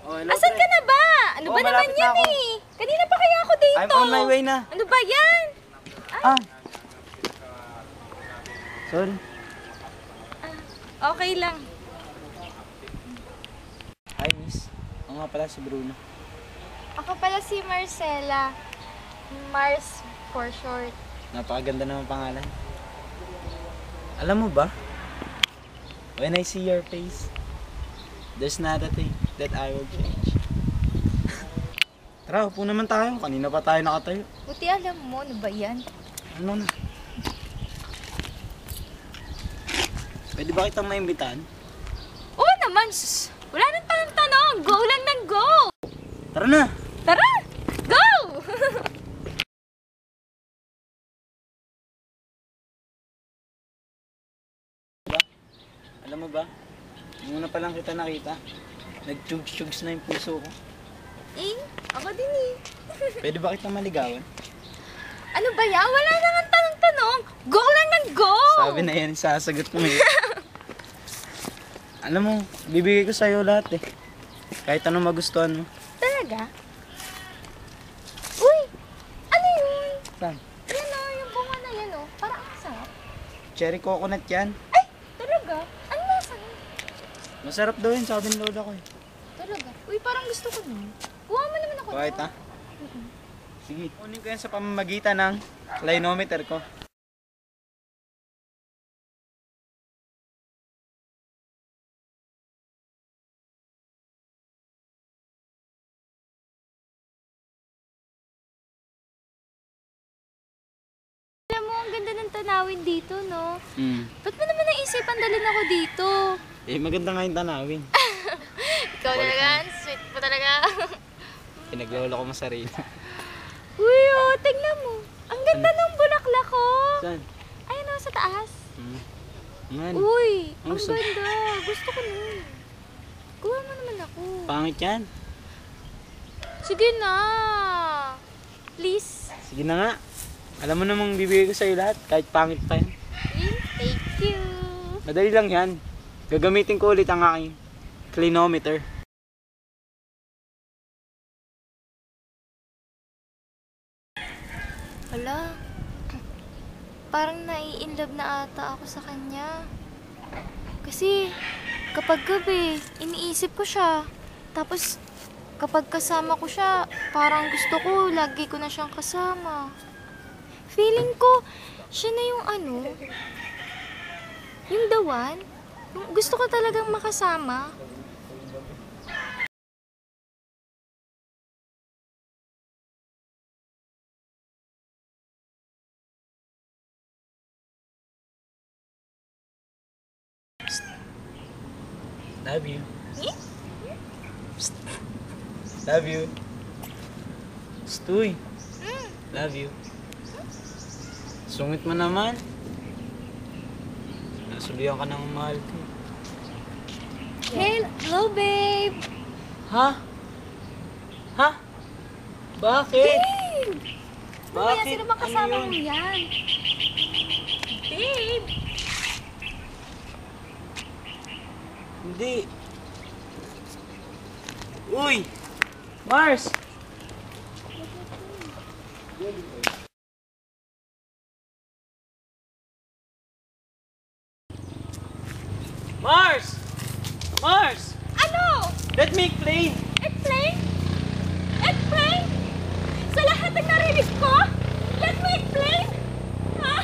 Oh, hello, Asan pre. ka na ba? Ano Oh, ba naman malapit na yan ako. eh? Kanina pa kaya ako dito. I'm on my way na. Ano ba yan? Ah. Sorry. Okay lang. Hi, miss. Ako nga pala si Bruno. Ako pala si Marcela. Mars for short. Napakaganda naman pangalan. Alam mo ba? When I see your face, there's not a thing that I will change. Tara, upo naman tayo. Kanina pa tayo nakatayo. Buti alam mo, ano ba yan? Ano na? Pwede ba kitang maimbitahan? Oo naman, sus. Wala nang tanong. Go lang ng go. Tara na! Tara! Go! Alam mo ba? Nung una pa lang kita nakita, nag-chugs-chugs na yung puso ko. Ako din eh. Pwede ba kitang maligawan? Ano ba yan? Wala nang tanong. Go lang ng go! Sabi na yan, sasagot mo eh. Alam mo, bibigay ko sa'yo lahat eh. Kahit anong magustuhan mo. Talaga? Uy! Ano yun? Saan? Yan o, yung bunga na yan o. Parang ang sarap. Cherry coconut yan. Ay! Talaga? Ano nasa nun? Masarap daw yun, sabi ng lola ko eh. Talaga? Uy, parang gusto ko nun. Kuha mo naman ako Bakit nun. ha? Sige. Kunin ko yan sa pamamagitan ng clinometer ko. Alam mo, ang ganda ng tanawin dito, no? Hmm. Ba't mo naman naisipan dalhin ako dito? Eh, maganda nga yung tanawin. Ikaw talaga, ang sweet mo talaga. Pinaglolo ko masarili. Uy, oh, tingnan mo. Ang ganda ng bulaklak ko. Saan? Ayun o, sa taas. Hmm. Yan. Uy, Ang ang gusto- ganda. Gusto ko nun. Kuha mo naman ako. Pangit yan. Sige na. Please. Sige na nga. Alam mo namang bibigay ko sa'yo lahat, kahit pangit pa yan. Thank you. Madali lang yan. Gagamitin ko ulit ang aking clinometer. Hala. Parang nai-inlove na ata ako sa kanya. Kasi kapag gabi, iniisip ko siya. Tapos kapag kasama ko siya, parang gusto ko lagi ko na siyang kasama. Feeling ko, siya na yung yung the one. Yung gusto ko talagang makasama. Love you. Eh? Psst. Love you. Stuy. Mm. Love you. Sungit mo naman. Nasulihan ka ng mahal ko. Hello, babe! Ha? Ha? Bakit? Babe! Mamaya, Bakit? sino bang kasama Ano mo yun? yan? Babe! Hindi. Uy! Mars! Mars! Mars! Ano? Let me explain! Explain? Explain? Sa lahat ng narinig ko? Let me explain? Ha?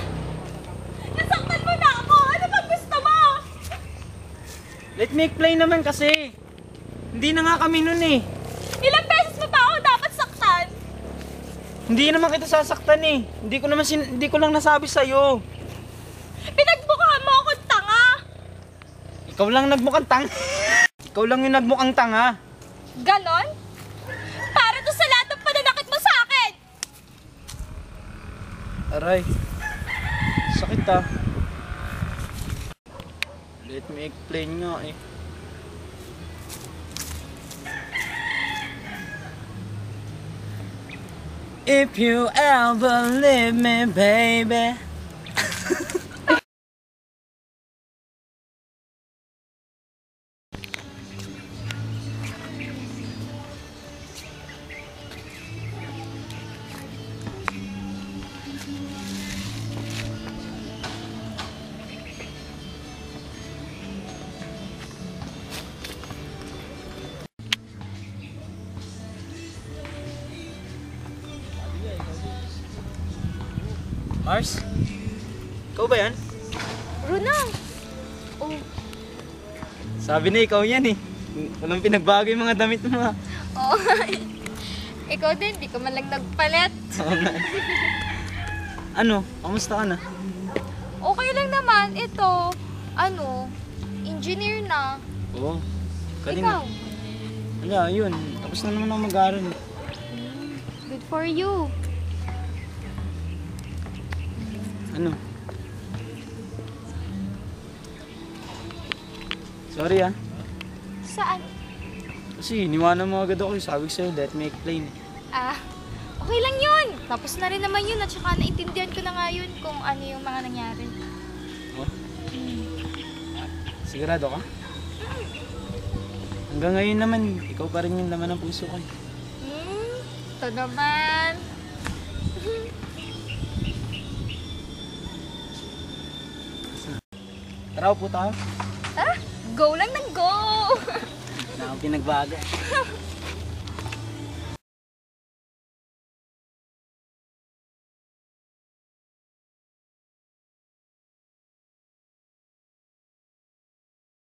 Nasaktan mo na ako! Ano bang gusto mo? Let me explain naman kasi. Hindi na nga kami nun eh. Ilang beses mo pa ako dapat saktan? Hindi naman kita sasaktan eh. Hindi ko lang nasabi sa'yo. Pinagbukahan mo ako tanga! Ikaw lang nagmukhang tanga. Ikaw lang yung nagmukhang tanga. Ganon? Para to sa lahat ng pananakit mo sa akin! Aray. Sakit ah. Let me explain nga eh. If you ever leave me, baby. Mars? Ikaw ba yan? Ronald! Oh, Sabi na ikaw yan eh. Walang pinagbago yung mga damit mo ha. oh. Ikaw din, di ka man lang nagpalit. Ano? Kamusta ka na? Okay lang naman. Ito, engineer na. Oo. Ikaw? Wala, yun. Tapos na naman ako mag-aaral. Good for you. Ano? Sorry ah. Saan? Kasi iniwanan mo agad ako. Sabi ko sa'yo, let me explain. Ah, okay lang yun. Tapos na rin naman yun at saka naintindihan ko na nga yun kung ano yung mga nangyari. Oh, sigurado ka? Hanggang ngayon naman, ikaw pa rin yung laman ng puso ko. Ito naman. Tara po tayo. Tara, go lang ng go! Wala kang pinagbago.